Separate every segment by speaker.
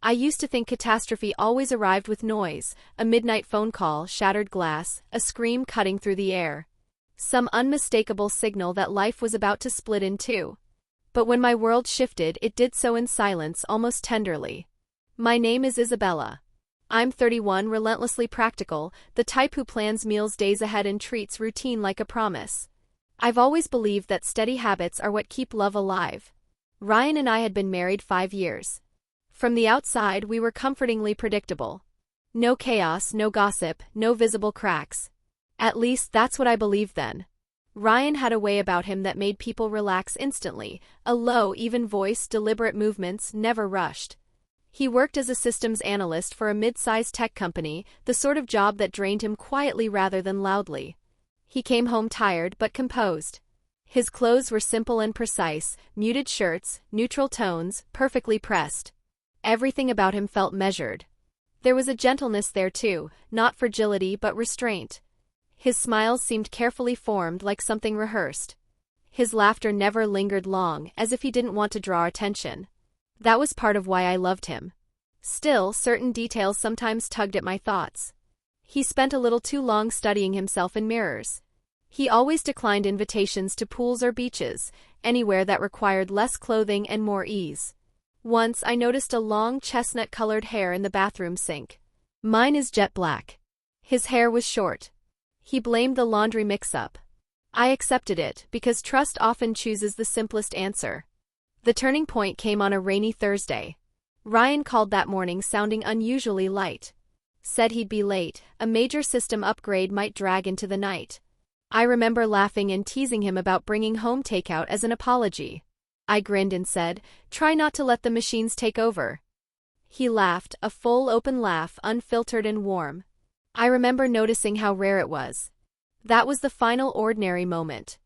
Speaker 1: I used to think catastrophe always arrived with noise, a midnight phone call, shattered glass, a scream cutting through the air. Some unmistakable signal that life was about to split in two. But when my world shifted, it did so in silence, almost tenderly. My name is Isabella. I'm 31, relentlessly practical, the type who plans meals days ahead and treats routine like a promise. I've always believed that steady habits are what keep love alive. Ryan and I had been married 5 years. From the outside, we were comfortingly predictable. No chaos, no gossip, no visible cracks. At least that's what I believed then. Ryan had a way about him that made people relax instantly, a low, even voice, deliberate movements, never rushed. He worked as a systems analyst for a mid-sized tech company, the sort of job that drained him quietly rather than loudly. He came home tired but composed. His clothes were simple and precise, muted shirts, neutral tones, perfectly pressed. Everything about him felt measured. There was a gentleness there too, not fragility but restraint. His smiles seemed carefully formed, like something rehearsed. His laughter never lingered long, as if he didn't want to draw attention. That was part of why I loved him. Still, certain details sometimes tugged at my thoughts. He spent a little too long studying himself in mirrors. He always declined invitations to pools or beaches, anywhere that required less clothing and more ease. Once I noticed a long chestnut-colored hair in the bathroom sink. Mine is jet black. His hair was short. He blamed the laundry mix-up. I accepted it, because trust often chooses the simplest answer. The turning point came on a rainy Thursday. Ryan called that morning sounding unusually light. Said he'd be late, a major system upgrade might drag into the night. I remember laughing and teasing him about bringing home takeout as an apology. I grinned and said, "Try not to let the machines take over." He laughed, a full open laugh, unfiltered and warm. I remember noticing how rare it was. That was the final ordinary moment.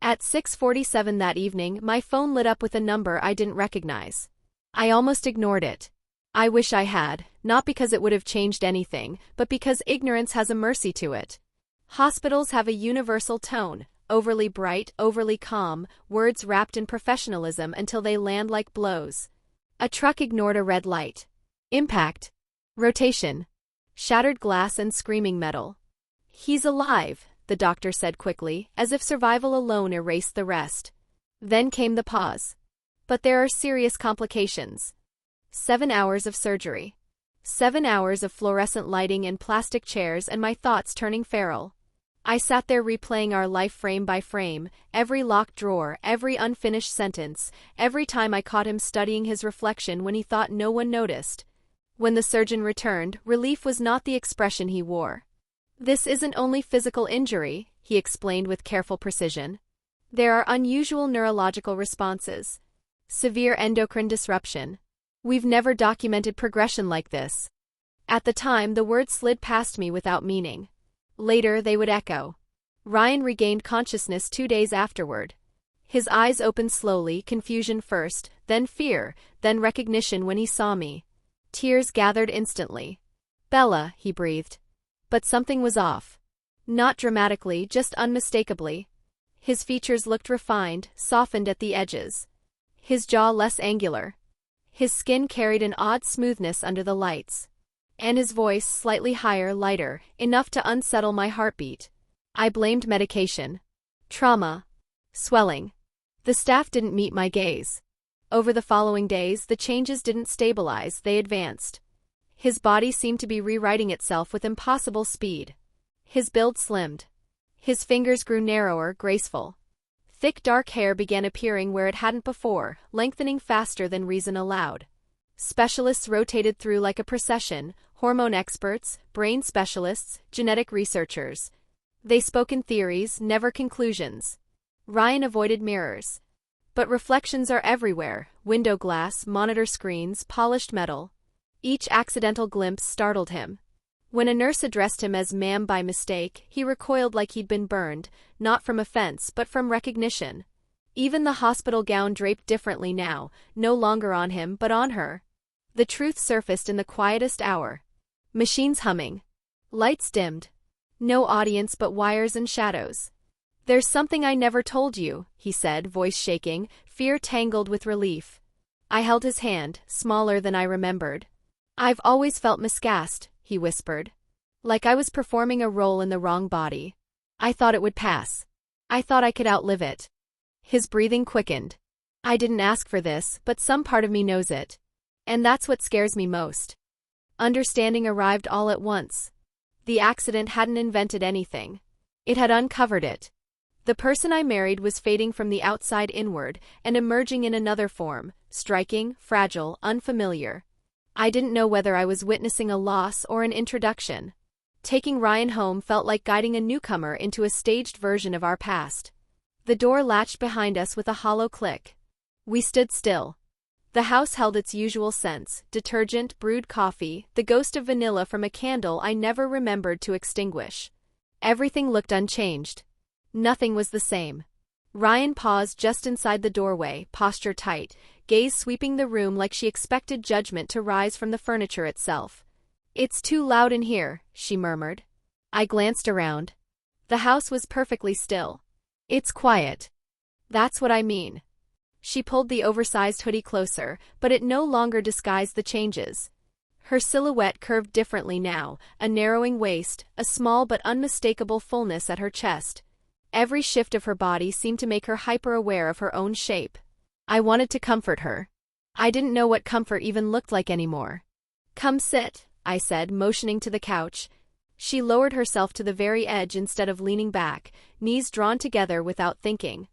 Speaker 1: At 6:47 that evening, my phone lit up with a number I didn't recognize. I almost ignored it. I wish I had, not because it would have changed anything, but because ignorance has a mercy to it. Hospitals have a universal tone, overly bright, overly calm, words wrapped in professionalism until they land like blows. A truck ignored a red light. Impact. Rotation. Shattered glass and screaming metal. "He's alive," the doctor said quickly, as if survival alone erased the rest. Then came the pause. "But there are serious complications." 7 hours of surgery. 7 hours of fluorescent lighting and plastic chairs, and my thoughts turning feral. I sat there replaying our life frame by frame, every locked drawer, every unfinished sentence, every time I caught him studying his reflection when he thought no one noticed. When the surgeon returned, relief was not the expression he wore. "This isn't only physical injury," he explained with careful precision. "There are unusual neurological responses. Severe endocrine disruption. We've never documented progression like this." At the time, the words slid past me without meaning. Later, they would echo. Ryan regained consciousness 2 days afterward. His eyes opened slowly, confusion first, then fear, then recognition when he saw me. Tears gathered instantly. "Bella," he breathed. But something was off. Not dramatically, just unmistakably. His features looked refined, softened at the edges. His jaw less angular. His skin carried an odd smoothness under the lights. And his voice slightly higher, lighter, enough to unsettle my heartbeat. I blamed medication. Trauma. Swelling. The staff didn't meet my gaze. Over the following days, the changes didn't stabilize, they advanced. His body seemed to be rewriting itself with impossible speed. His build slimmed. His fingers grew narrower, graceful. Thick dark hair began appearing where it hadn't before, lengthening faster than reason allowed. Specialists rotated through like a procession, hormone experts, brain specialists, genetic researchers. They spoke in theories, never conclusions. Ryan avoided mirrors. But reflections are everywhere, window glass, monitor screens, polished metal. Each accidental glimpse startled him. When a nurse addressed him as "ma'am" by mistake, he recoiled like he'd been burned, not from offense but from recognition. Even the hospital gown draped differently now, no longer on him but on her. The truth surfaced in the quietest hour. Machines humming. Lights dimmed. No audience but wires and shadows. "There's something I never told you," he said, voice shaking, fear tangled with relief. I held his hand, smaller than I remembered. I've always felt miscast, he whispered. Like I was performing a role in the wrong body. I thought it would pass. I thought I could outlive it. His breathing quickened. I didn't ask for this, but some part of me knows it. And that's what scares me most. Understanding arrived all at once. The accident hadn't invented anything. It had uncovered it. The person I married was fading from the outside inward and emerging in another form, striking, fragile, unfamiliar. I didn't know whether I was witnessing a loss or an introduction. Taking Ryan home felt like guiding a newcomer into a staged version of our past. The door latched behind us with a hollow click. We stood still. The house held its usual scents: detergent, brewed coffee, the ghost of vanilla from a candle I never remembered to extinguish. Everything looked unchanged. Nothing was the same. Ryan paused just inside the doorway, posture tight, gaze sweeping the room like she expected judgment to rise from the furniture itself. "It's too loud in here," she murmured. I glanced around. The house was perfectly still. "It's quiet." "That's what I mean." She pulled the oversized hoodie closer, but it no longer disguised the changes. Her silhouette curved differently now, a narrowing waist, a small but unmistakable fullness at her chest. Every shift of her body seemed to make her hyper-aware of her own shape. I wanted to comfort her. I didn't know what comfort even looked like anymore. "Come sit," I said, motioning to the couch. She lowered herself to the very edge instead of leaning back, knees drawn together without thinking.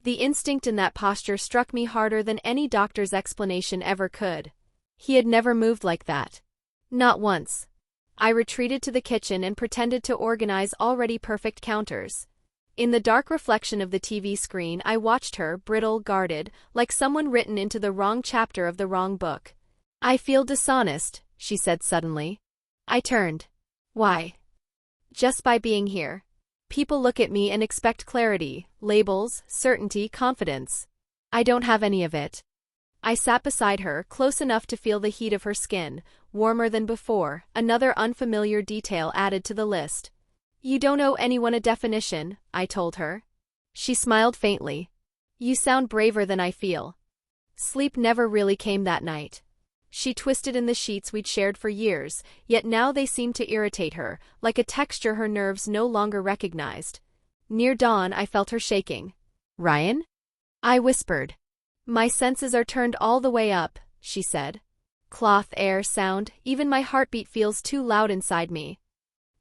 Speaker 1: The instinct in that posture struck me harder than any doctor's explanation ever could. He had never moved like that. Not once. I retreated to the kitchen and pretended to organize already perfect counters. In the dark reflection of the TV screen, I watched her, brittle, guarded, like someone written into the wrong chapter of the wrong book. "I feel dishonest," she said suddenly. I turned. "Why?" "Just by being here. People look at me and expect clarity, labels, certainty, confidence. I don't have any of it." I sat beside her, close enough to feel the heat of her skin, warmer than before, another unfamiliar detail added to the list. "You don't owe anyone a definition," I told her. She smiled faintly. "You sound braver than I feel." Sleep never really came that night. She twisted in the sheets we'd shared for years, yet now they seemed to irritate her, like a texture her nerves no longer recognized. Near dawn, I felt her shaking. "Ryan?" I whispered. "My senses are turned all the way up," she said. "Cloth, air, sound, even my heartbeat feels too loud inside me."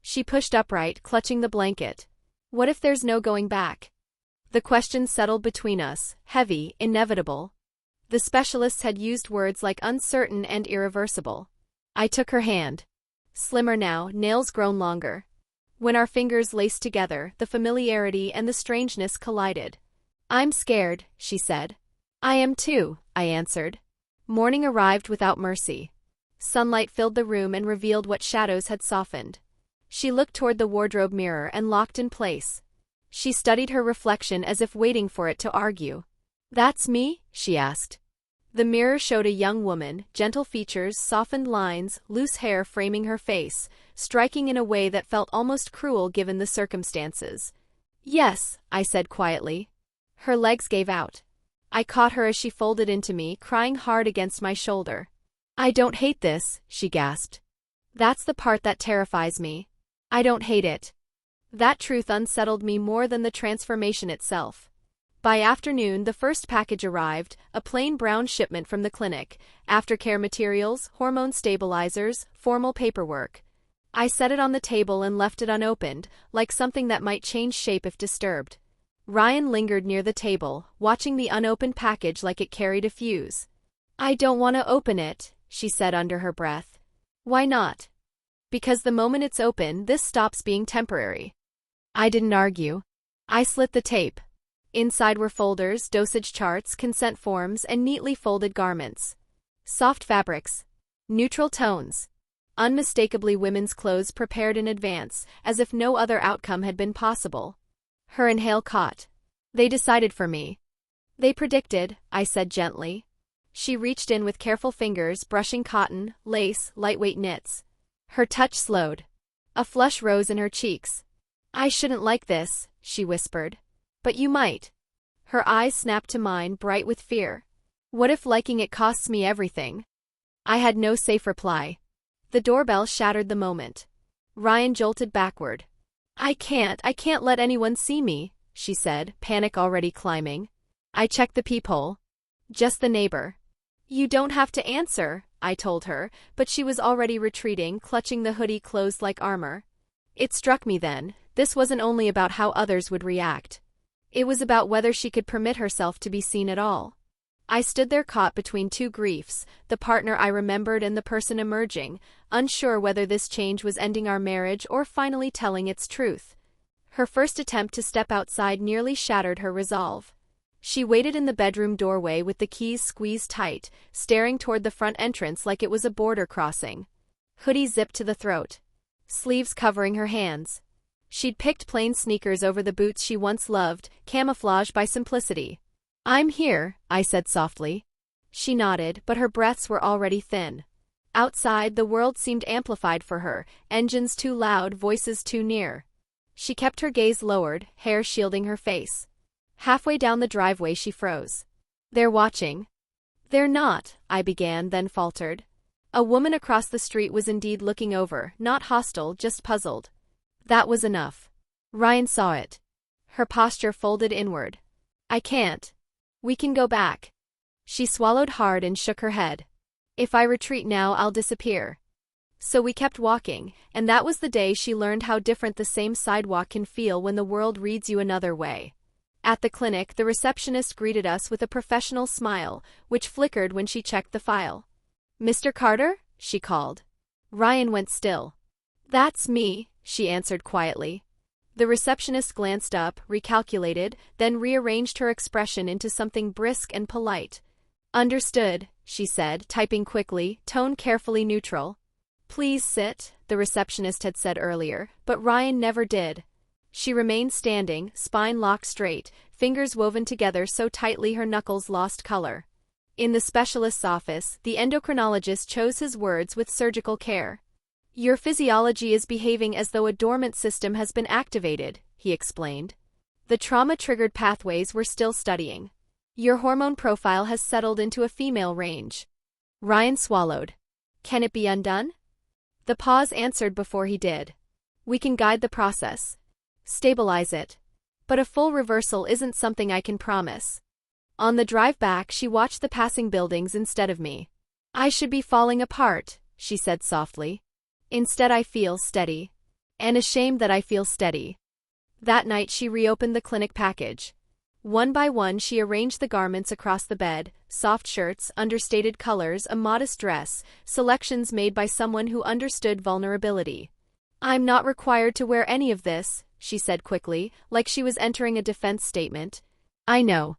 Speaker 1: She pushed upright, clutching the blanket. "What if there's no going back?" The question settled between us, heavy, inevitable. The specialists had used words like uncertain and irreversible. I took her hand. Slimmer now, nails grown longer. When our fingers laced together, the familiarity and the strangeness collided. "I'm scared," she said. "I am too," I answered. Morning arrived without mercy. Sunlight filled the room and revealed what shadows had softened. She looked toward the wardrobe mirror and locked in place. She studied her reflection as if waiting for it to argue. "That's me?" she asked. The mirror showed a young woman, gentle features, softened lines, loose hair framing her face, striking in a way that felt almost cruel given the circumstances. "Yes," I said quietly. Her legs gave out. I caught her as she folded into me, crying hard against my shoulder. "I don't hate this," she gasped. "That's the part that terrifies me. I don't hate it." That truth unsettled me more than the transformation itself. By afternoon, the first package arrived, a plain brown shipment from the clinic, aftercare materials, hormone stabilizers, formal paperwork. I set it on the table and left it unopened, like something that might change shape if disturbed. Ryan lingered near the table, watching the unopened package like it carried a fuse. "I don't want to open it," she said under her breath. "Why not?" "Because the moment it's open, this stops being temporary." I didn't argue. I slit the tape. Inside were folders, dosage charts, consent forms, and neatly folded garments. Soft fabrics. Neutral tones. Unmistakably women's clothes prepared in advance, as if no other outcome had been possible. Her inhale caught. "They decided for me." "They predicted," I said gently. She reached in with careful fingers, brushing cotton, lace, lightweight knits. Her touch slowed. A flush rose in her cheeks. "I shouldn't like this," she whispered. "But you might." Her eyes snapped to mine, bright with fear. "What if liking it costs me everything?" I had no safe reply. The doorbell shattered the moment. Ryan jolted backward. I can't let anyone see me," she said, panic already climbing. I checked the peephole. Just the neighbor. You don't have to answer, I told her, but she was already retreating, clutching the hoodie closed like armor. It struck me then, this wasn't only about how others would react. It was about whether she could permit herself to be seen at all. I stood there caught between two griefs, the partner I remembered and the person emerging, unsure whether this change was ending our marriage or finally telling its truth. Her first attempt to step outside nearly shattered her resolve. She waited in the bedroom doorway with the keys squeezed tight, staring toward the front entrance like it was a border crossing. Hoodie zipped to the throat. Sleeves covering her hands. She'd picked plain sneakers over the boots she once loved, camouflaged by simplicity. I'm here, I said softly. She nodded, but her breaths were already thin. Outside, the world seemed amplified for her, engines too loud, voices too near. She kept her gaze lowered, hair shielding her face. Halfway down the driveway she froze. They're watching. They're not, I began, then faltered. A woman across the street was indeed looking over, not hostile, just puzzled. That was enough. Ryan saw it. Her posture folded inward. I can't. We can go back. She swallowed hard and shook her head. If I retreat now, I'll disappear. So we kept walking, and that was the day she learned how different the same sidewalk can feel when the world reads you another way. At the clinic, the receptionist greeted us with a professional smile, which flickered when she checked the file. Mr. Carter? She called. Ryan went still. That's me, she answered quietly. The receptionist glanced up, recalculated, then rearranged her expression into something brisk and polite. Understood, she said, typing quickly, tone carefully neutral. Please sit, the receptionist had said earlier, but Ryan never did. She remained standing, spine locked straight, fingers woven together so tightly her knuckles lost color. In the specialist's office, the endocrinologist chose his words with surgical care. Your physiology is behaving as though a dormant system has been activated, he explained. The trauma-triggered pathways we're still studying. Your hormone profile has settled into a female range. Ryan swallowed. Can it be undone? The pause answered before he did. We can guide the process. Stabilize it. But a full reversal isn't something I can promise. On the drive back, she watched the passing buildings instead of me. I should be falling apart, she said softly. Instead I feel steady. And ashamed that I feel steady. That night she reopened the clinic package. One by one she arranged the garments across the bed, soft shirts, understated colors, a modest dress, selections made by someone who understood vulnerability. I'm not required to wear any of this, she said quickly, like she was entering a defense statement. I know.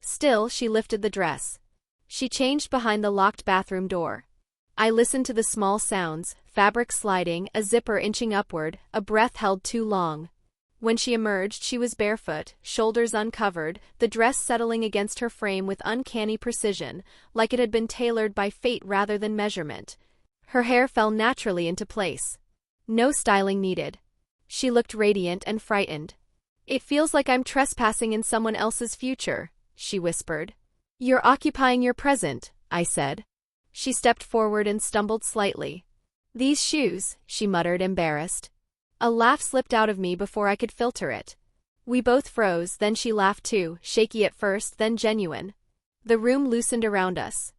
Speaker 1: Still, she lifted the dress. She changed behind the locked bathroom door. I listened to the small sounds, fabric sliding, a zipper inching upward, a breath held too long. When she emerged, she was barefoot, shoulders uncovered, the dress settling against her frame with uncanny precision, like it had been tailored by fate rather than measurement. Her hair fell naturally into place. No styling needed. She looked radiant and frightened. It feels like I'm trespassing in someone else's future, she whispered. You're occupying your present, I said. She stepped forward and stumbled slightly. These shoes, she muttered, embarrassed. A laugh slipped out of me before I could filter it. We both froze, then she laughed too, shaky at first, then genuine. The room loosened around us.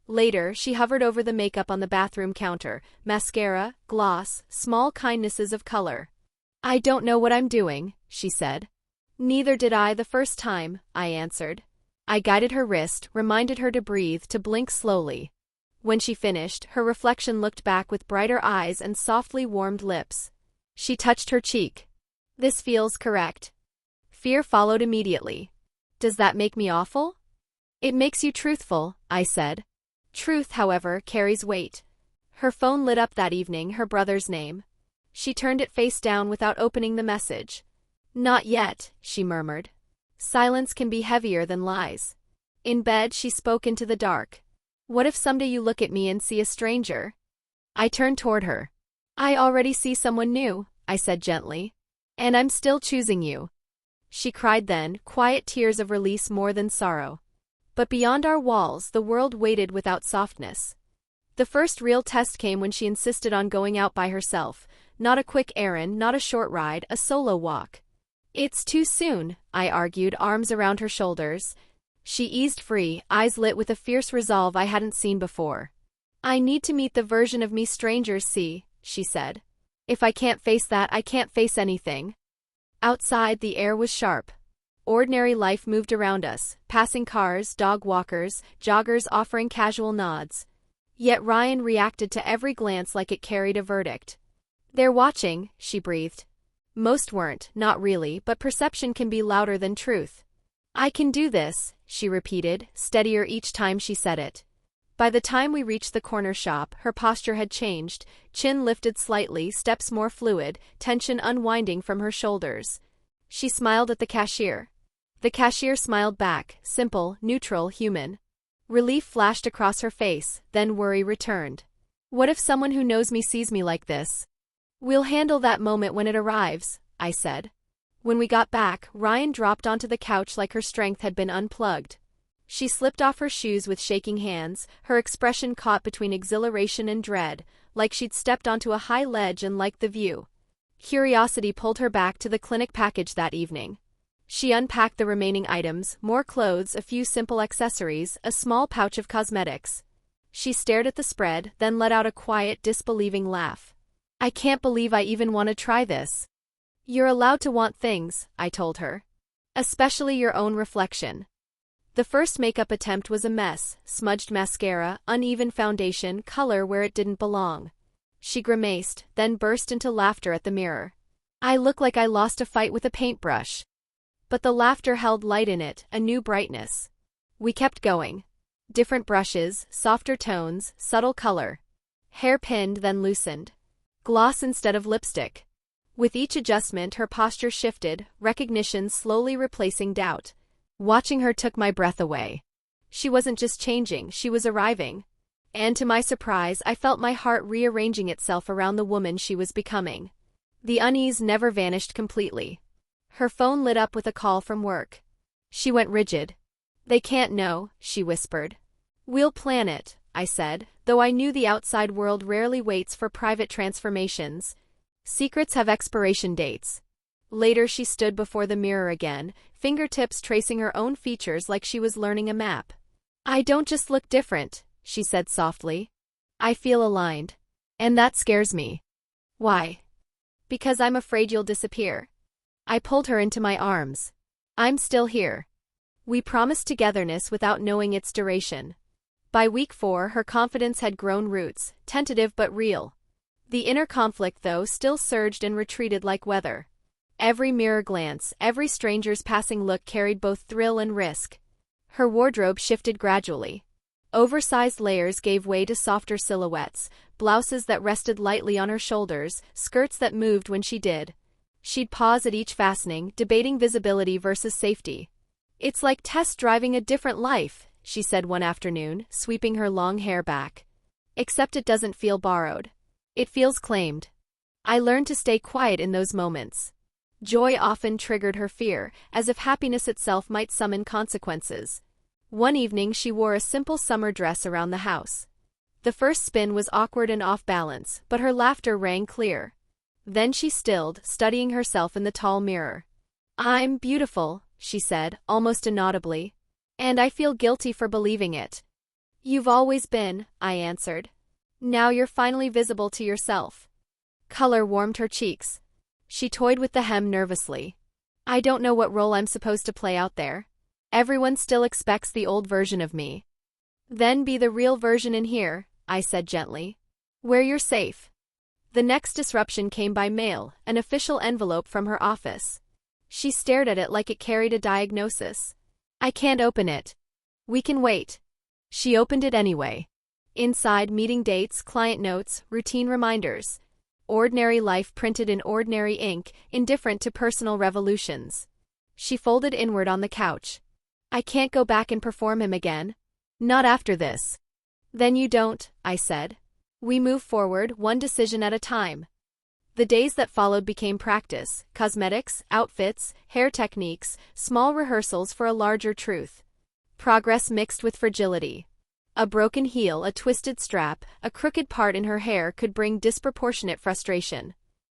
Speaker 1: Later, she hovered over the makeup on the bathroom counter, mascara, gloss, small kindnesses of color. I don't know what I'm doing, she said. Neither did I the first time, I answered. I guided her wrist, reminded her to breathe, to blink slowly. When she finished, her reflection looked back with brighter eyes and softly warmed lips. She touched her cheek. This feels correct. Fear followed immediately. Does that make me awful? It makes you truthful, I said. Truth, however, carries weight. Her phone lit up that evening, her brother's name. She turned it face down without opening the message. Not yet, she murmured. Silence can be heavier than lies. In bed, she spoke into the dark. What if someday you look at me and see a stranger? I turned toward her. I already see someone new, I said gently. And I'm still choosing you. She cried then, quiet tears of release more than sorrow. But beyond our walls, the world waited without softness. The first real test came when she insisted on going out by herself. Not a quick errand, not a short ride, a solo walk. It's too soon, I argued, arms around her shoulders. She eased free, eyes lit with a fierce resolve I hadn't seen before. I need to meet the version of me strangers see, she said. If I can't face that, I can't face anything. Outside, the air was sharp. Ordinary life moved around us, passing cars, dog walkers, joggers offering casual nods. Yet Ryan reacted to every glance like it carried a verdict. They're watching, she breathed. Most weren't, not really, but perception can be louder than truth. I can do this, she repeated, steadier each time she said it. By the time we reached the corner shop, her posture had changed, chin lifted slightly, steps more fluid, tension unwinding from her shoulders. She smiled at the cashier. The cashier smiled back, simple, neutral, human. Relief flashed across her face, then worry returned. What if someone who knows me sees me like this? We'll handle that moment when it arrives, I said. When we got back, Ryan dropped onto the couch like her strength had been unplugged. She slipped off her shoes with shaking hands, her expression caught between exhilaration and dread, like she'd stepped onto a high ledge and liked the view. Curiosity pulled her back to the clinic package that evening. She unpacked the remaining items, more clothes, a few simple accessories, a small pouch of cosmetics. She stared at the spread, then let out a quiet, disbelieving laugh. I can't believe I even want to try this. You're allowed to want things, I told her. Especially your own reflection. The first makeup attempt was a mess, smudged mascara, uneven foundation, color where it didn't belong. She grimaced, then burst into laughter at the mirror. I look like I lost a fight with a paintbrush. But the laughter held light in it, a new brightness. We kept going. Different brushes, softer tones, subtle color. Hair pinned then loosened. Gloss instead of lipstick. With each adjustment her posture shifted, recognition slowly replacing doubt. Watching her took my breath away. She wasn't just changing, she was arriving. And to my surprise, I felt my heart rearranging itself around the woman she was becoming. The unease never vanished completely. Her phone lit up with a call from work. She went rigid. They can't know, she whispered. We'll plan it, I said, though I knew the outside world rarely waits for private transformations. Secrets have expiration dates. Later she stood before the mirror again, fingertips tracing her own features like she was learning a map. I don't just look different, she said softly. I feel aligned. And that scares me. Why? Because I'm afraid you'll disappear. I pulled her into my arms. I'm still here. We promised togetherness without knowing its duration. By week 4, her confidence had grown roots, tentative but real. The inner conflict, though, still surged and retreated like weather. Every mirror glance, every stranger's passing look carried both thrill and risk. Her wardrobe shifted gradually. Oversized layers gave way to softer silhouettes, blouses that rested lightly on her shoulders, skirts that moved when she did. She'd pause at each fastening, debating visibility versus safety. It's like test driving a different life, she said one afternoon, sweeping her long hair back. Except it doesn't feel borrowed. It feels claimed. I learned to stay quiet in those moments. Joy often triggered her fear, as if happiness itself might summon consequences. One evening she wore a simple summer dress around the house. The first spin was awkward and off balance, but her laughter rang clear. Then she stilled, studying herself in the tall mirror. I'm beautiful, she said, almost inaudibly. And I feel guilty for believing it. You've always been, I answered. Now you're finally visible to yourself. Color warmed her cheeks. She toyed with the hem nervously. I don't know what role I'm supposed to play out there. Everyone still expects the old version of me. Then be the real version in here, I said gently. Where you're safe. The next disruption came by mail, an official envelope from her office. She stared at it like it carried a diagnosis. I can't open it. We can wait. She opened it anyway. Inside, meeting dates, client notes, routine reminders. Ordinary life printed in ordinary ink, indifferent to personal revolutions. She folded inward on the couch. I can't go back and perform him again. Not after this. Then you don't, I said. We move forward, one decision at a time. The days that followed became practice, cosmetics, outfits, hair techniques, small rehearsals for a larger truth. Progress mixed with fragility. A broken heel, a twisted strap, a crooked part in her hair could bring disproportionate frustration.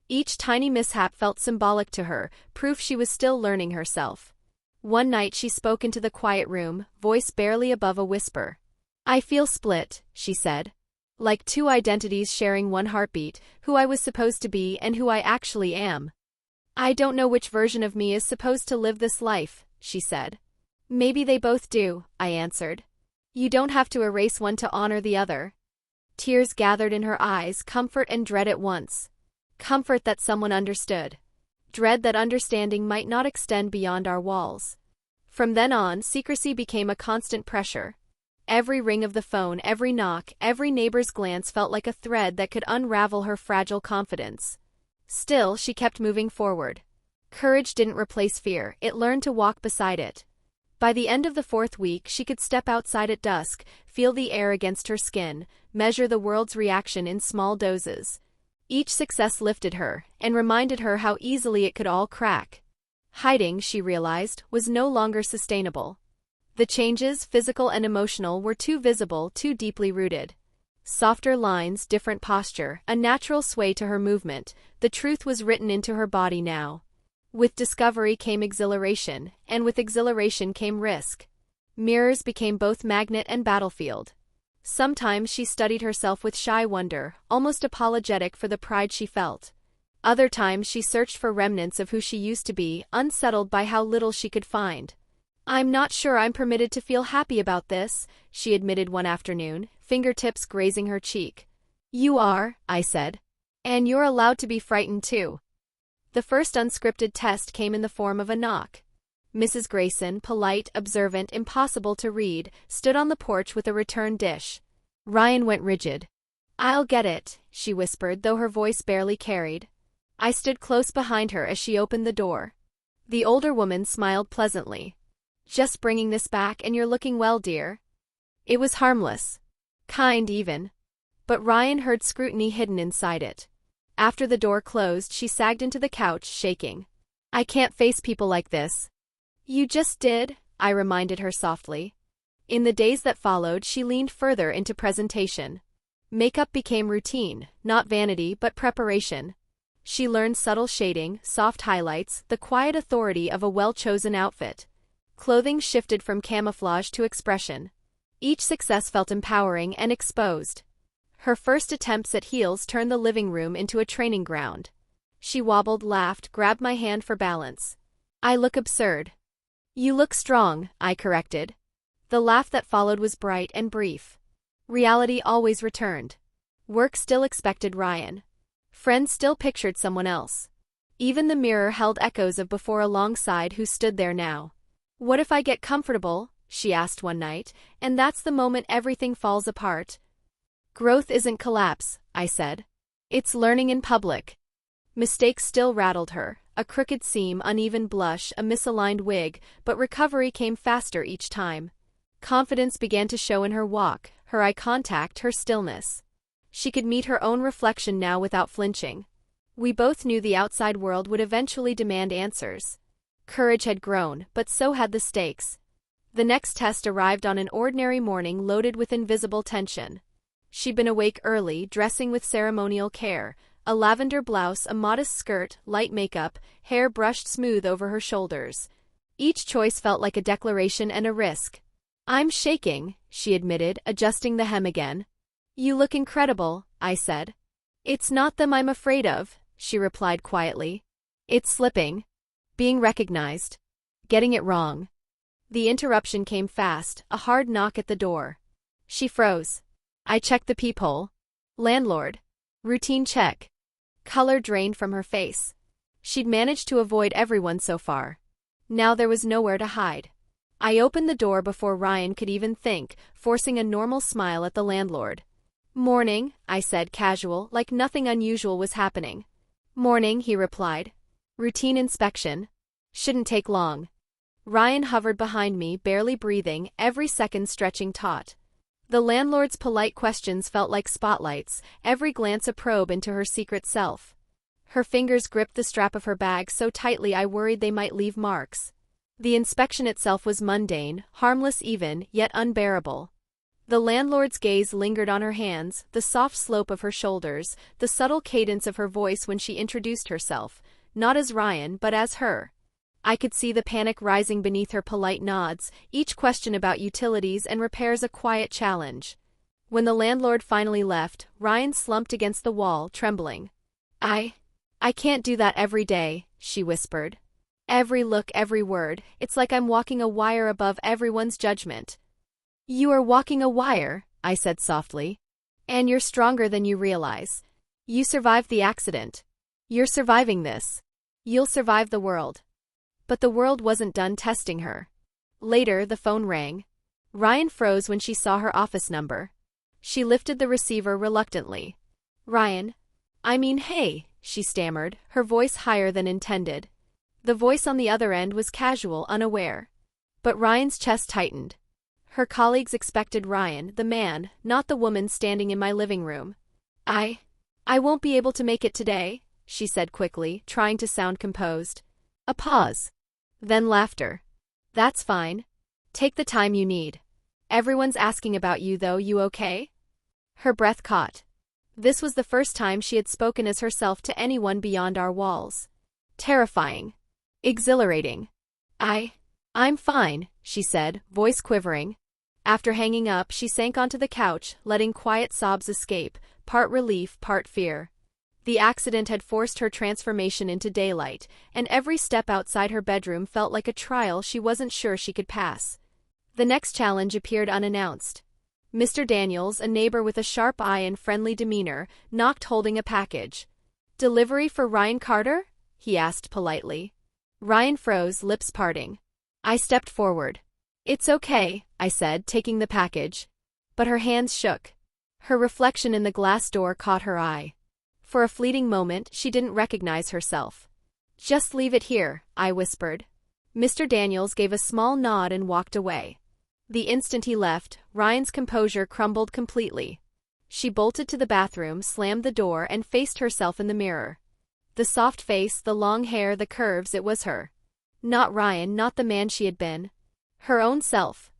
Speaker 1: Each tiny mishap felt symbolic to her, proof she was still learning herself. One night she spoke into the quiet room, voice barely above a whisper. "I feel split," she said. "Like two identities sharing one heartbeat, who I was supposed to be and who I actually am. I don't know which version of me is supposed to live this life," she said. "Maybe they both do," I answered. "You don't have to erase one to honor the other." Tears gathered in her eyes, comfort and dread at once. Comfort that someone understood. Dread that understanding might not extend beyond our walls. From then on, secrecy became a constant pressure. Every ring of the phone, every knock, every neighbor's glance felt like a thread that could unravel her fragile confidence. Still, she kept moving forward. Courage didn't replace fear, it learned to walk beside it. By the end of the 4th week, she could step outside at dusk, feel the air against her skin, measure the world's reaction in small doses. Each success lifted her, and reminded her how easily it could all crack. Hiding, she realized, was no longer sustainable. The changes, physical and emotional, were too visible, too deeply rooted. Softer lines, different posture, a natural sway to her movement, the truth was written into her body now. With discovery came exhilaration, and with exhilaration came risk. Mirrors became both magnet and battlefield. Sometimes she studied herself with shy wonder, almost apologetic for the pride she felt. Other times she searched for remnants of who she used to be, unsettled by how little she could find. "I'm not sure I'm permitted to feel happy about this," she admitted one afternoon, fingertips grazing her cheek. "You are," I said. "And you're allowed to be frightened too." The first unscripted test came in the form of a knock. Mrs. Grayson, polite, observant, impossible to read, stood on the porch with a return dish. Ryan went rigid. "I'll get it," she whispered, though her voice barely carried. I stood close behind her as she opened the door. The older woman smiled pleasantly. "Just bringing this back and you're looking well, dear." It was harmless. Kind, even. But Ryan heard scrutiny hidden inside it. After the door closed, she sagged into the couch, shaking. "I can't face people like this." "You just did," I reminded her softly. In the days that followed, she leaned further into presentation. Makeup became routine, not vanity but preparation. She learned subtle shading, soft highlights, the quiet authority of a well-chosen outfit. Clothing shifted from camouflage to expression. Each success felt empowering and exposed. Her first attempts at heels turned the living room into a training ground. She wobbled, laughed, grabbed my hand for balance. "I look absurd." "You look strong," I corrected. The laugh that followed was bright and brief. Reality always returned. Work still expected Ryan. Friends still pictured someone else. Even the mirror held echoes of before alongside who stood there now. "What if I get comfortable?" she asked one night, "and that's the moment everything falls apart." "Growth isn't collapse," I said. "It's learning in public." Mistakes still rattled her, a crooked seam, uneven blush, a misaligned wig, but recovery came faster each time. Confidence began to show in her walk, her eye contact, her stillness. She could meet her own reflection now without flinching. We both knew the outside world would eventually demand answers. Courage had grown, but so had the stakes. The next test arrived on an ordinary morning loaded with invisible tension. She'd been awake early, dressing with ceremonial care, a lavender blouse, a modest skirt, light makeup, hair brushed smooth over her shoulders. Each choice felt like a declaration and a risk. "I'm shaking," she admitted, adjusting the hem again. "You look incredible," I said. "It's not them I'm afraid of," she replied quietly. "It's slipping. Being recognized. Getting it wrong." The interruption came fast, a hard knock at the door. She froze. I checked the peephole. Landlord. Routine check. Color drained from her face. She'd managed to avoid everyone so far. Now there was nowhere to hide. I opened the door before Ryan could even think, forcing a normal smile at the landlord. "Morning," I said, casual, like nothing unusual was happening. "Morning," he replied. "Routine inspection. Shouldn't take long." Ryan hovered behind me, barely breathing, every second stretching taut. The landlord's polite questions felt like spotlights, every glance a probe into her secret self. Her fingers gripped the strap of her bag so tightly I worried they might leave marks. The inspection itself was mundane, harmless even, yet unbearable. The landlord's gaze lingered on her hands, the soft slope of her shoulders, the subtle cadence of her voice when she introduced herself, not as Ryan but as her. I could see the panic rising beneath her polite nods, each question about utilities and repairs a quiet challenge. When the landlord finally left, Ryan slumped against the wall, trembling. I can't do that every day, she whispered. Every look, every word, it's like I'm walking a wire above everyone's judgment. You are walking a wire, I said softly. And you're stronger than you realize. You survived the accident. You're surviving this. You'll survive the world. But the world wasn't done testing her. Later, the phone rang. Ryan froze when she saw her office number. She lifted the receiver reluctantly. Ryan? Hey, she stammered, her voice higher than intended. The voice on the other end was casual, unaware. But Ryan's chest tightened. Her colleagues expected Ryan, the man, not the woman standing in my living room. I won't be able to make it today, she said quickly, trying to sound composed. A pause. Then laughter. That's fine. Take the time you need. Everyone's asking about you though, you okay? Her breath caught. This was the first time she had spoken as herself to anyone beyond our walls. Terrifying. Exhilarating. I'm fine, she said, voice quivering. After hanging up, she sank onto the couch, letting quiet sobs escape, part relief, part fear. The accident had forced her transformation into daylight, and every step outside her bedroom felt like a trial she wasn't sure she could pass. The next challenge appeared unannounced. Mr. Daniels, a neighbor with a sharp eye and friendly demeanor, knocked holding a package. "Delivery for Ryan Carter?" he asked politely. Ryan froze, lips parting. I stepped forward. "It's okay," I said, taking the package. But her hands shook. Her reflection in the glass door caught her eye. For a fleeting moment, she didn't recognize herself. "Just leave it here," I whispered. Mr. Daniels gave a small nod and walked away. The instant he left, Ryan's composure crumbled completely. She bolted to the bathroom, slammed the door, and faced herself in the mirror. The soft face, the long hair, the curves, it was her. Not Ryan, not the man she had been. Her own self.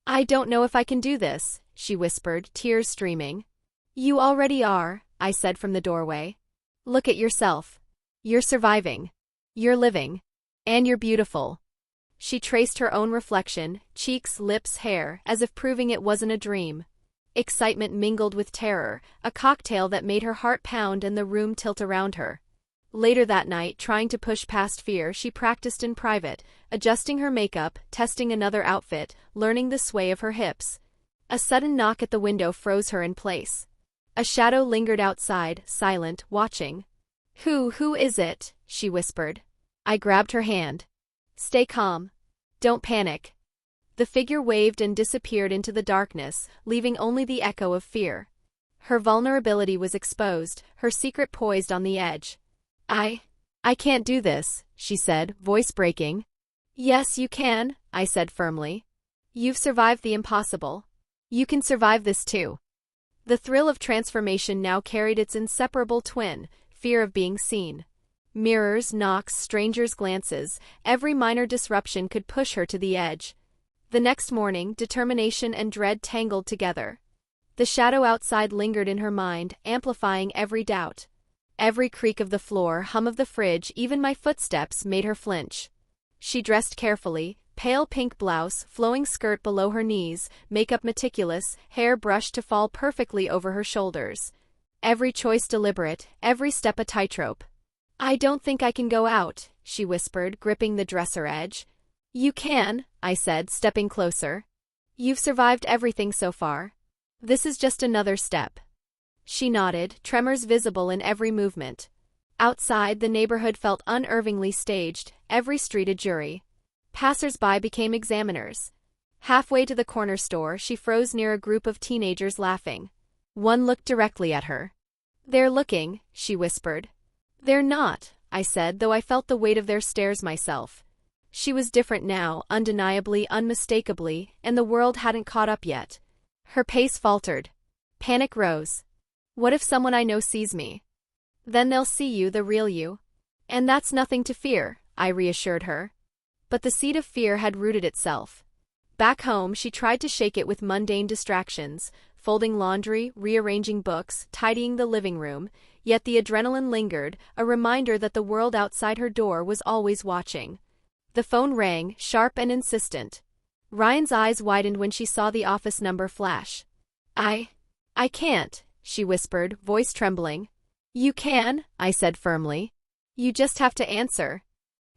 Speaker 1: "I don't know if I can do this," she whispered, tears streaming. "You already are," I said from the doorway. "Look at yourself. You're surviving. You're living. And you're beautiful." She traced her own reflection, cheeks, lips, hair, as if proving it wasn't a dream. Excitement mingled with terror, a cocktail that made her heart pound and the room tilt around her. Later that night, trying to push past fear, she practiced in private, adjusting her makeup, testing another outfit, learning the sway of her hips. A sudden knock at the window froze her in place. A shadow lingered outside, silent, watching. Who is it?" she whispered. I grabbed her hand. "Stay calm. Don't panic." The figure waved and disappeared into the darkness, leaving only the echo of fear. Her vulnerability was exposed, her secret poised on the edge. I can't do this," she said, voice breaking. "Yes, you can," I said firmly. "You've survived the impossible. You can survive this too." The thrill of transformation now carried its inseparable twin, fear of being seen. Mirrors, knocks, strangers' glances, every minor disruption could push her to the edge. The next morning, determination and dread tangled together. The shadow outside lingered in her mind, amplifying every doubt. Every creak of the floor, hum of the fridge, even my footsteps made her flinch. She dressed carefully, pale pink blouse, flowing skirt below her knees, makeup meticulous, hair brushed to fall perfectly over her shoulders. Every choice deliberate, every step a tightrope. "I don't think I can go out," she whispered, gripping the dresser edge. "You can," I said, stepping closer. "You've survived everything so far. This is just another step." She nodded, tremors visible in every movement. Outside, the neighborhood felt unnervingly staged, every street a jury. Passers-by became examiners. Halfway to the corner store, she froze near a group of teenagers laughing. One looked directly at her. "They're looking," she whispered. "They're not," I said, though I felt the weight of their stares myself. She was different now, undeniably, unmistakably, and the world hadn't caught up yet. Her pace faltered. Panic rose. What if someone I know sees me? Then they'll see you, the real you. And that's nothing to fear, I reassured her. But the seed of fear had rooted itself. Back home, she tried to shake it with mundane distractions, folding laundry, rearranging books, tidying the living room, yet the adrenaline lingered, a reminder that the world outside her door was always watching. The phone rang, sharp and insistent. Ryan's eyes widened when she saw the office number flash. I can't, she whispered, voice trembling. You can, I said firmly. You just have to answer.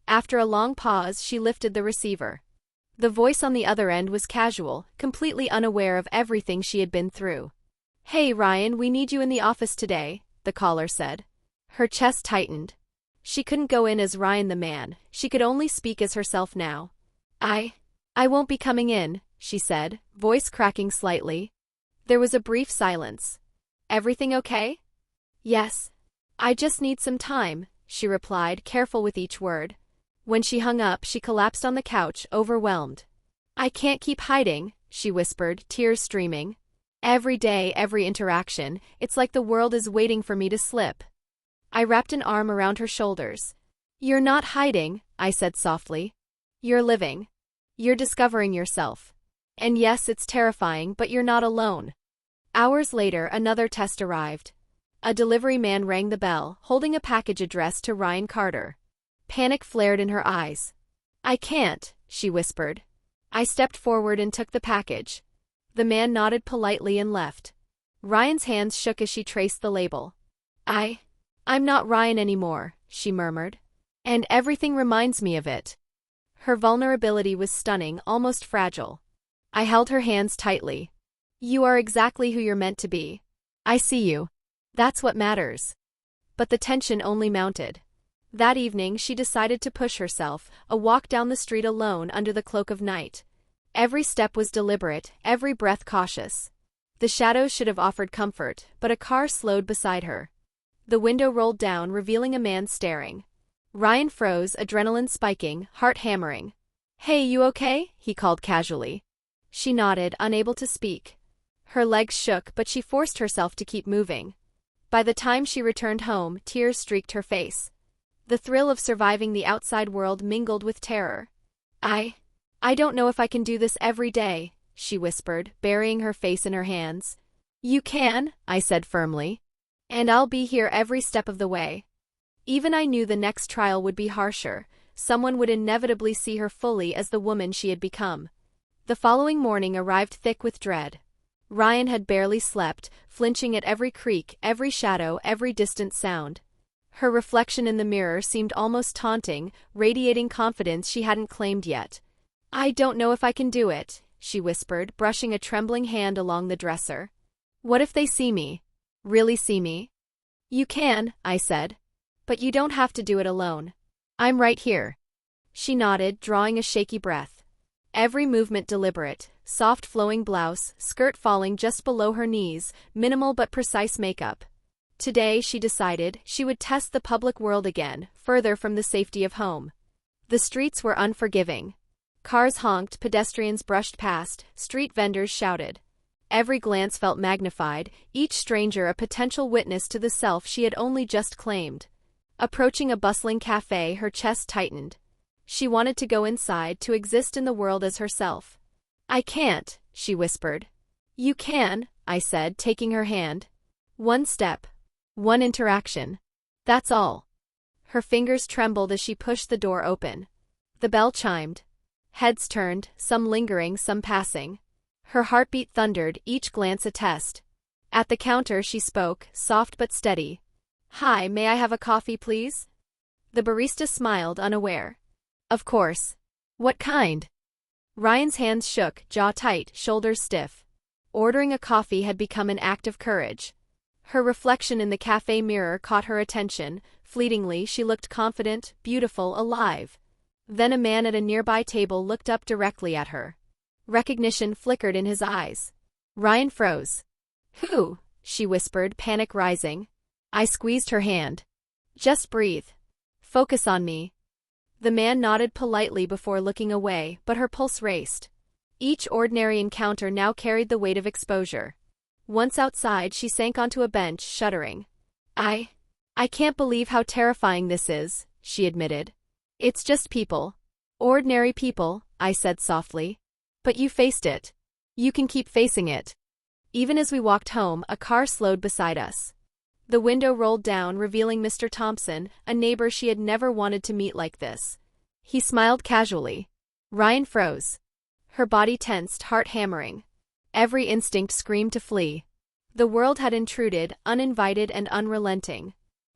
Speaker 1: After a long pause, she lifted the receiver. The voice on the other end was casual, completely unaware of everything she had been through. Hey Ryan, we need you in the office today, the caller said. Her chest tightened. She couldn't go in as Ryan the man, she could only speak as herself now. I won't be coming in, she said, voice cracking slightly. There was a brief silence. Everything okay? Yes. I just need some time, she replied, careful with each word. When she hung up, she collapsed on the couch, overwhelmed. I can't keep hiding, she whispered, tears streaming. Every day, every interaction, it's like the world is waiting for me to slip. I wrapped an arm around her shoulders. You're not hiding, I said softly. You're living. You're discovering yourself. And yes, it's terrifying, but you're not alone. Hours later, another test arrived. A delivery man rang the bell, holding a package addressed to Ryan Carter. Panic flared in her eyes. I can't, she whispered. I stepped forward and took the package. The man nodded politely and left. Ryan's hands shook as she traced the label. I'm not Ryan anymore, she murmured. And everything reminds me of it. Her vulnerability was stunning, almost fragile. I held her hands tightly. You are exactly who you're meant to be. I see you. That's what matters. But the tension only mounted. That evening, she decided to push herself, a walk down the street alone under the cloak of night. Every step was deliberate, every breath cautious. The shadows should have offered comfort, but a car slowed beside her. The window rolled down, revealing a man staring. Ryan froze, adrenaline spiking, heart hammering. Hey, you okay? He called casually. She nodded, unable to speak. Her legs shook, but she forced herself to keep moving. By the time she returned home, tears streaked her face. The thrill of surviving the outside world mingled with terror. I don't know if I can do this every day, she whispered, burying her face in her hands. You can, I said firmly. And I'll be here every step of the way. Even I knew the next trial would be harsher. Someone would inevitably see her fully as the woman she had become. The following morning arrived thick with dread. Ryan had barely slept, flinching at every creak, every shadow, every distant sound. Her reflection in the mirror seemed almost taunting, radiating confidence she hadn't claimed yet. I don't know if I can do it, she whispered, brushing a trembling hand along the dresser. What if they see me? Really see me? You can, I said. But you don't have to do it alone. I'm right here. She nodded, drawing a shaky breath. Every movement deliberate, soft flowing blouse, skirt falling just below her knees, minimal but precise makeup. Today, she decided, she would test the public world again, further from the safety of home. The streets were unforgiving. Cars honked, pedestrians brushed past, street vendors shouted. Every glance felt magnified, each stranger a potential witness to the self she had only just claimed. Approaching a bustling cafe, her chest tightened. She wanted to go inside, to exist in the world as herself. I can't, she whispered. You can, I said, taking her hand. One step. One interaction. That's all. Her fingers trembled as she pushed the door open. The bell chimed. Heads turned, some lingering, some passing. Her heartbeat thundered, each glance a test. At the counter she spoke, soft but steady. Hi, may I have a coffee, please? The barista smiled, unaware. Of course. What kind? Ryan's hands shook, jaw tight, shoulders stiff. Ordering a coffee had become an act of courage. Her reflection in the cafe mirror caught her attention. Fleetingly, she looked confident, beautiful, alive. Then a man at a nearby table looked up directly at her. Recognition flickered in his eyes. Ryan froze. Who? She whispered, panic rising. I squeezed her hand. Just breathe. Focus on me. The man nodded politely before looking away, but her pulse raced. Each ordinary encounter now carried the weight of exposure. Once outside, she sank onto a bench, shuddering. I can't believe how terrifying this is, she admitted. It's just people. Ordinary people, I said softly. But you faced it. You can keep facing it. Even as we walked home, a car slowed beside us. The window rolled down, revealing Mr. Thompson, a neighbor she had never wanted to meet like this. He smiled casually. Ryan froze. Her body tensed, heart hammering. Every instinct screamed to flee. The world had intruded, uninvited and unrelenting.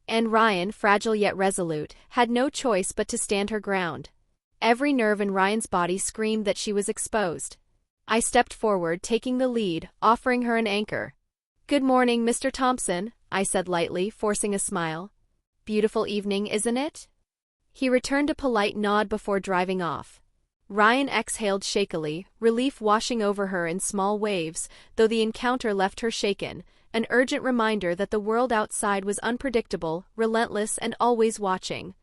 Speaker 1: And Ryan, fragile yet resolute, had no choice but to stand her ground. Every nerve in Ryan's body screamed that she was exposed. I stepped forward, taking the lead, offering her an anchor. "Good morning, Mr. Thompson," I said lightly, forcing a smile. "Beautiful evening, isn't it?" He returned a polite nod before driving off. Ryan exhaled shakily, relief washing over her in small waves, though the encounter left her shaken, an urgent reminder that the world outside was unpredictable, relentless and always watching.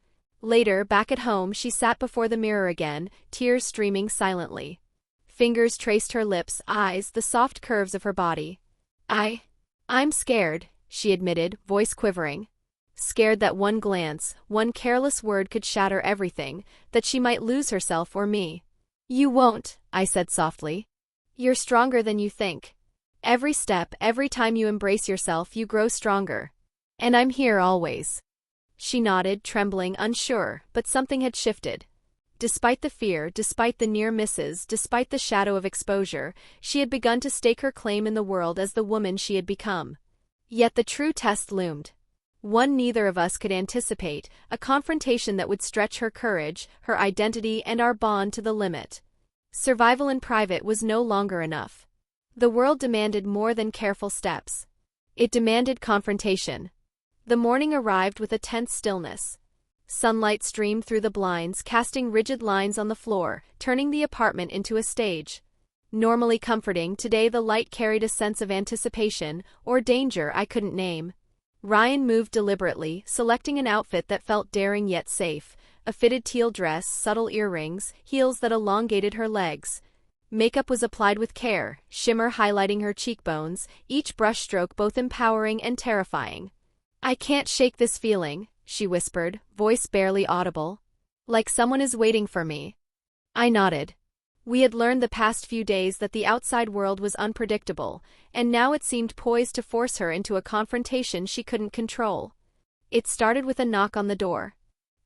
Speaker 1: Later, back at home, she sat before the mirror again, tears streaming silently. Fingers traced her lips, eyes, the soft curves of her body. I'm scared," she admitted, voice quivering. Scared that one glance, one careless word could shatter everything, that she might lose herself or me. "You won't," I said softly. "You're stronger than you think. Every step, every time you embrace yourself, you grow stronger. And I'm here always." She nodded, trembling, unsure, but something had shifted. Despite the fear, despite the near misses, despite the shadow of exposure, she had begun to stake her claim in the world as the woman she had become. Yet the true test loomed. One neither of us could anticipate, a confrontation that would stretch her courage, her identity, and our bond to the limit. Survival in private was no longer enough. The world demanded more than careful steps. It demanded confrontation. The morning arrived with a tense stillness. Sunlight streamed through the blinds, casting rigid lines on the floor, turning the apartment into a stage. Normally comforting, today the light carried a sense of anticipation, or danger I couldn't name. Ryan moved deliberately, selecting an outfit that felt daring yet safe, a fitted teal dress, subtle earrings, heels that elongated her legs. Makeup was applied with care, shimmer highlighting her cheekbones, each brushstroke both empowering and terrifying. "I can't shake this feeling," she whispered, voice barely audible. "Like someone is waiting for me." I nodded. We had learned the past few days that the outside world was unpredictable, and now it seemed poised to force her into a confrontation she couldn't control. It started with a knock on the door.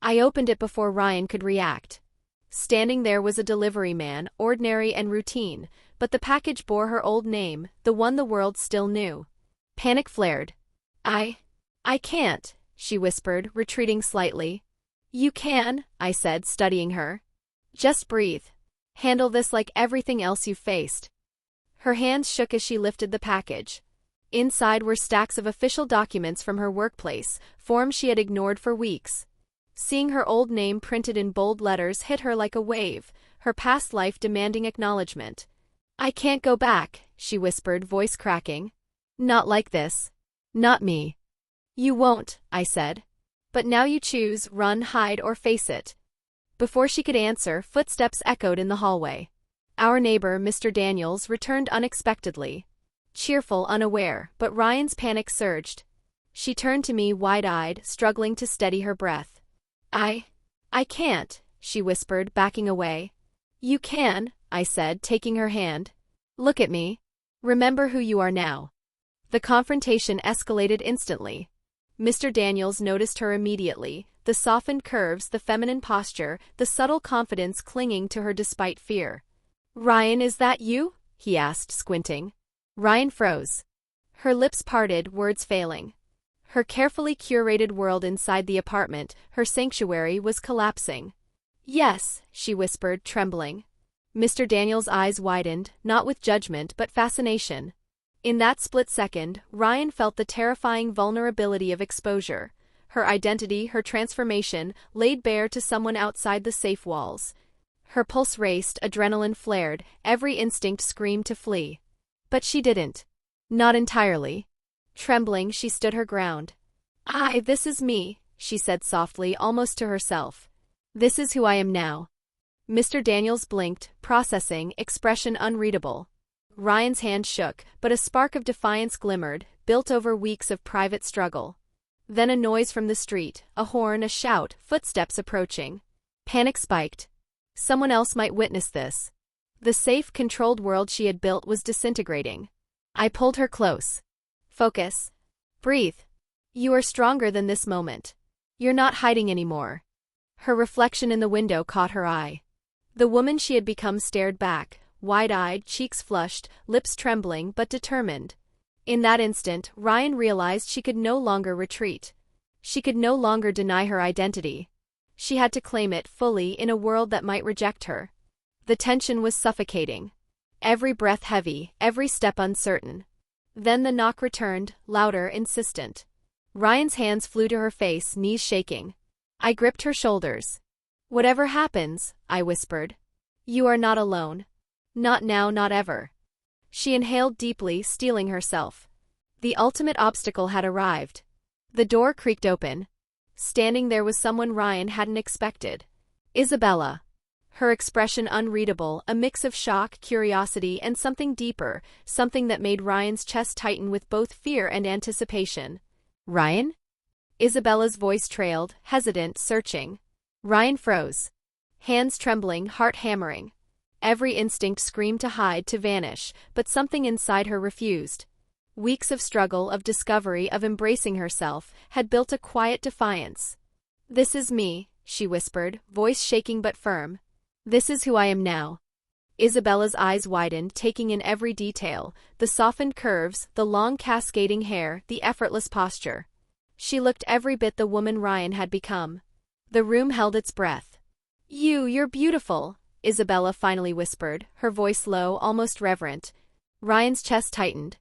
Speaker 1: I opened it before Ryan could react. Standing there was a delivery man, ordinary and routine, but the package bore her old name, the one the world still knew. Panic flared. I can't," she whispered, retreating slightly. "You can," I said, studying her. "Just breathe. Handle this like everything else you've faced." Her hands shook as she lifted the package. Inside were stacks of official documents from her workplace, forms she had ignored for weeks. Seeing her old name printed in bold letters hit her like a wave, her past life demanding acknowledgement. "I can't go back," she whispered, voice cracking. "Not like this. Not me." "You won't," I said. "But now you choose, run, hide, or face it." Before she could answer, footsteps echoed in the hallway. Our neighbor, Mr. Daniels, returned unexpectedly. Cheerful, unaware, but Ryan's panic surged. She turned to me wide-eyed, struggling to steady her breath. I can't," she whispered, backing away. "You can," I said, taking her hand. "Look at me. Remember who you are now." The confrontation escalated instantly. Mr. Daniels noticed her immediately, the softened curves, the feminine posture, the subtle confidence clinging to her despite fear. "Ryan, is that you?" he asked, squinting. Ryan froze. Her lips parted, words failing. Her carefully curated world inside the apartment, her sanctuary, was collapsing. "Yes," she whispered, trembling. Mr. Daniels' eyes widened, not with judgment but fascination. In that split second, Ryan felt the terrifying vulnerability of exposure. Her identity, her transformation, laid bare to someone outside the safe walls. Her pulse raced, adrenaline flared, every instinct screamed to flee. But she didn't. Not entirely. Trembling, she stood her ground. This is me," she said softly, almost to herself. "This is who I am now." Mr. Daniels blinked, processing, expression unreadable. Ryan's hand shook, but a spark of defiance glimmered, built over weeks of private struggle. Then a noise from the street, a horn, a shout, footsteps approaching. Panic spiked. Someone else might witness this. The safe, controlled world she had built was disintegrating. I pulled her close. Focus. Breathe. You are stronger than this moment. You're not hiding anymore. Her reflection in the window caught her eye. The woman she had become stared back, wide-eyed, cheeks flushed, lips trembling but determined. In that instant, Ryan realized she could no longer retreat. She could no longer deny her identity. She had to claim it fully in a world that might reject her. The tension was suffocating. Every breath heavy, every step uncertain. Then the knock returned, louder, insistent. Ryan's hands flew to her face, knees shaking. I gripped her shoulders. Whatever happens, I whispered. You are not alone. Not now, not ever. She inhaled deeply, steeling herself. The ultimate obstacle had arrived. The door creaked open. Standing there was someone Ryan hadn't expected. Isabella. Her expression unreadable, a mix of shock, curiosity, and something deeper, something that made Ryan's chest tighten with both fear and anticipation. Ryan? Isabella's voice trailed, hesitant, searching. Ryan froze. Hands trembling, heart hammering. Every instinct screamed to hide, to vanish, but something inside her refused. Weeks of struggle, of discovery, of embracing herself, had built a quiet defiance. This is me, she whispered, voice shaking but firm. This is who I am now. Isabella's eyes widened, taking in every detail, the softened curves, the long cascading hair, the effortless posture. She looked every bit the woman Ryan had become. The room held its breath. You're beautiful, Isabella finally whispered, her voice low, almost reverent. Ryan's chest tightened.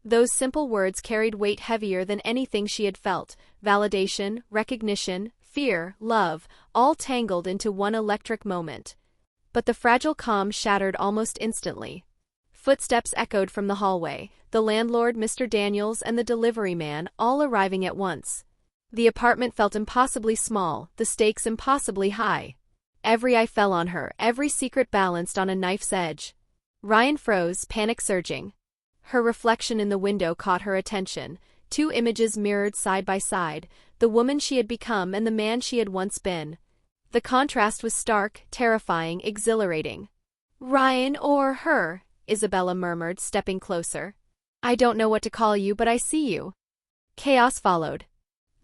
Speaker 1: Those simple words carried weight heavier than anything she had felt, validation, recognition, fear, love, all tangled into one electric moment. But the fragile calm shattered almost instantly. Footsteps echoed from the hallway, the landlord, Mr. Daniels, and the delivery man, all arriving at once. The apartment felt impossibly small, the stakes impossibly high. Every eye fell on her, every secret balanced on a knife's edge. Ryan froze, panic surging. Her reflection in the window caught her attention, 2 images mirrored side by side, the woman she had become and the man she had once been. The contrast was stark, terrifying, exhilarating. Ryan or her, Isabella murmured, stepping closer. I don't know what to call you, but I see you. Chaos followed.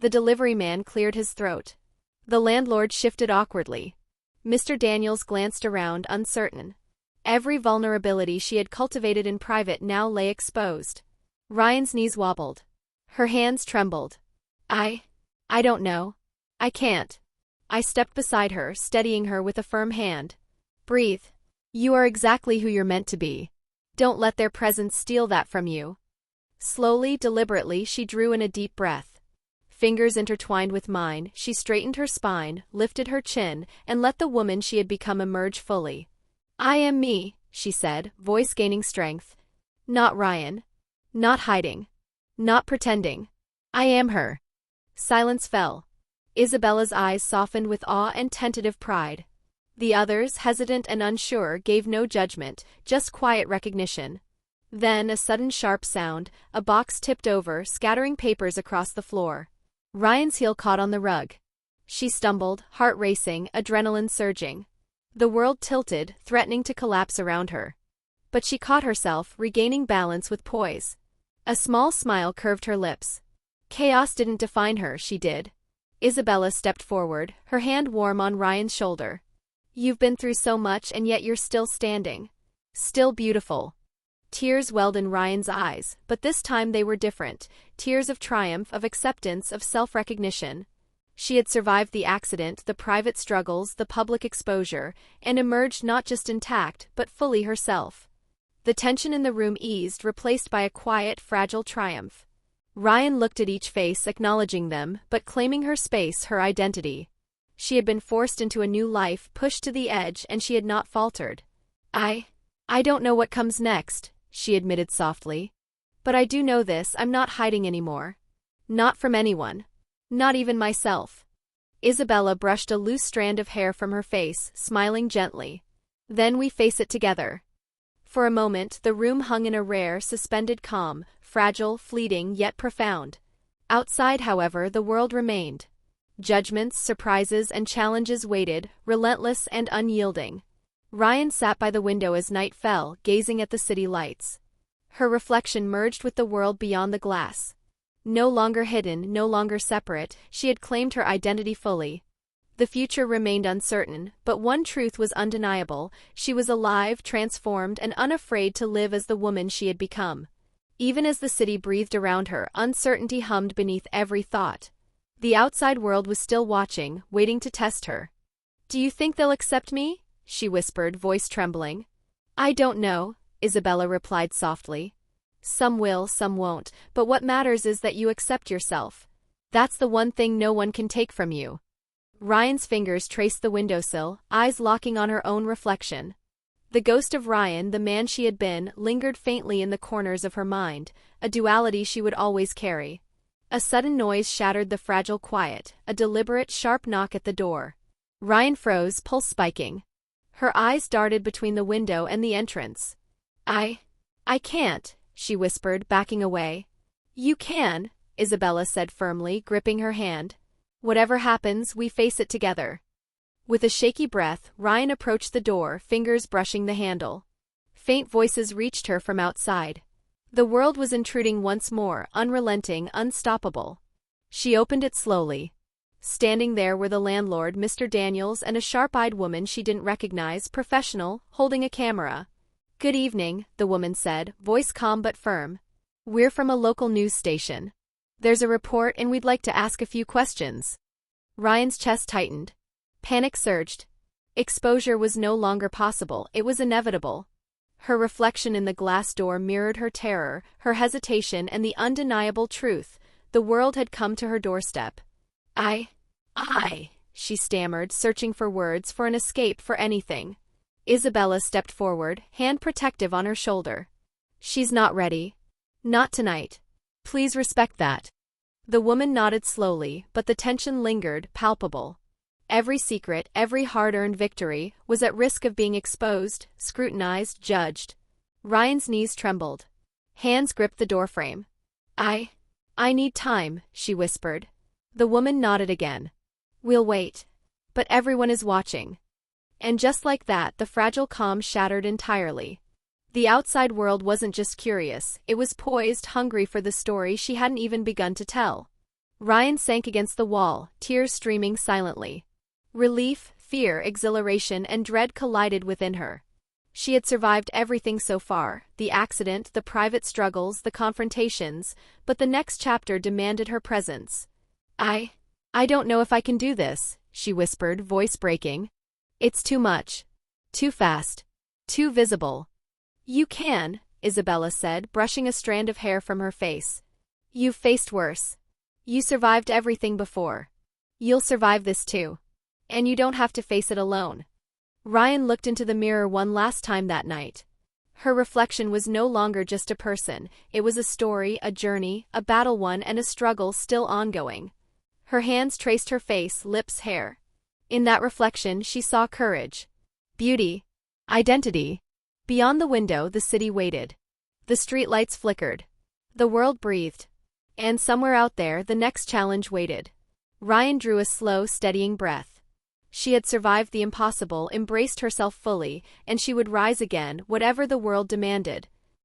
Speaker 1: The delivery man cleared his throat. The landlord shifted awkwardly. Mr. Daniels glanced around, uncertain. Every vulnerability she had cultivated in private now lay exposed. Ryan's knees wobbled. Her hands trembled. I don't know. I can't. I stepped beside her, steadying her with a firm hand. Breathe. You are exactly who you're meant to be. Don't let their presence steal that from you. Slowly, deliberately, she drew in a deep breath. Fingers intertwined with mine, she straightened her spine, lifted her chin, and let the woman she had become emerge fully. I am me, she said, voice gaining strength. Not Ryan. Not hiding. Not pretending. I am her. Silence fell. Isabella's eyes softened with awe and tentative pride. The others, hesitant and unsure, gave no judgment, just quiet recognition. Then a sudden sharp sound, a box tipped over, scattering papers across the floor. Ryan's heel caught on the rug. She stumbled, heart racing, adrenaline surging. The world tilted, threatening to collapse around her. But she caught herself, regaining balance with poise. A small smile curved her lips. Chaos didn't define her, she did. Isabella stepped forward, her hand warm on Ryan's shoulder. You've been through so much and yet you're still standing. Still beautiful. Tears welled in Ryan's eyes, but this time they were different, tears of triumph, of acceptance, of self-recognition. She had survived the accident, the private struggles, the public exposure, and emerged not just intact, but fully herself. The tension in the room eased, replaced by a quiet, fragile triumph. Ryan looked at each face, acknowledging them, but claiming her space, her identity. She had been forced into a new life, pushed to the edge, and she had not faltered. I don't know what comes next, she admitted softly. But I do know this, I'm not hiding anymore. Not from anyone. Not even myself. Isabella brushed a loose strand of hair from her face, smiling gently. Then we face it together. For a moment, the room hung in a rare, suspended calm, fragile, fleeting, yet profound. Outside, however, the world remained. Judgments, surprises, and challenges waited, relentless and unyielding. Ryan sat by the window as night fell, gazing at the city lights. Her reflection merged with the world beyond the glass. No longer hidden, no longer separate, she had claimed her identity fully. The future remained uncertain, but one truth was undeniable: she was alive, transformed, and unafraid to live as the woman she had become. Even as the city breathed around her, uncertainty hummed beneath every thought. The outside world was still watching, waiting to test her. "Do you think they'll accept me?" she whispered, voice trembling. "I don't know," Isabella replied softly. "Some will, some won't, but what matters is that you accept yourself. That's the one thing no one can take from you." Ryan's fingers traced the windowsill, eyes locking on her own reflection. The ghost of Ryan, the man she had been, lingered faintly in the corners of her mind, a duality she would always carry. A sudden noise shattered the fragile quiet, a deliberate, sharp knock at the door. Ryan froze, pulse spiking. Her eyes darted between the window and the entrance. I can't," she whispered, backing away. "You can," Isabella said firmly, gripping her hand. "Whatever happens, we face it together." With a shaky breath, Ryan approached the door, fingers brushing the handle. Faint voices reached her from outside. The world was intruding once more, unrelenting, unstoppable. She opened it slowly. Standing there were the landlord, Mr. Daniels, and a sharp-eyed woman she didn't recognize, professional, holding a camera. "Good evening," the woman said, voice calm but firm. "We're from a local news station. There's a report and we'd like to ask a few questions." Ryan's chest tightened. Panic surged. Exposure was no longer possible, it was inevitable. Her reflection in the glass door mirrored her terror, her hesitation, and the undeniable truth: the world had come to her doorstep. I, she stammered, searching for words, for an escape, for anything. Isabella stepped forward, hand protective on her shoulder. "She's not ready. Not tonight. Please respect that." The woman nodded slowly, but the tension lingered, palpable. Every secret, every hard-earned victory, was at risk of being exposed, scrutinized, judged. Ryan's knees trembled. Hands gripped the doorframe. I need time," she whispered. The woman nodded again. "We'll wait. But everyone is watching." And just like that, the fragile calm shattered entirely. The outside world wasn't just curious, it was poised, hungry for the story she hadn't even begun to tell. Ryan sank against the wall, tears streaming silently. Relief, fear, exhilaration, and dread collided within her. She had survived everything so far: the accident, the private struggles, the confrontations, but the next chapter demanded her presence. I don't know if I can do this," she whispered, voice breaking. "It's too much. Too fast. Too visible." "You can," Isabella said, brushing a strand of hair from her face. "You've faced worse. You survived everything before. You'll survive this too. And you don't have to face it alone." Ryan looked into the mirror one last time that night. Her reflection was no longer just a person, it was a story, a journey, a battle won, and a struggle still ongoing. Her hands traced her face, lips, hair. In that reflection she saw courage, beauty, identity. Beyond the window the city waited. The streetlights flickered. The world breathed. And somewhere out there the next challenge waited. Ryan drew a slow, steadying breath. She had survived the impossible, embraced herself fully, and she would rise again, whatever the world demanded.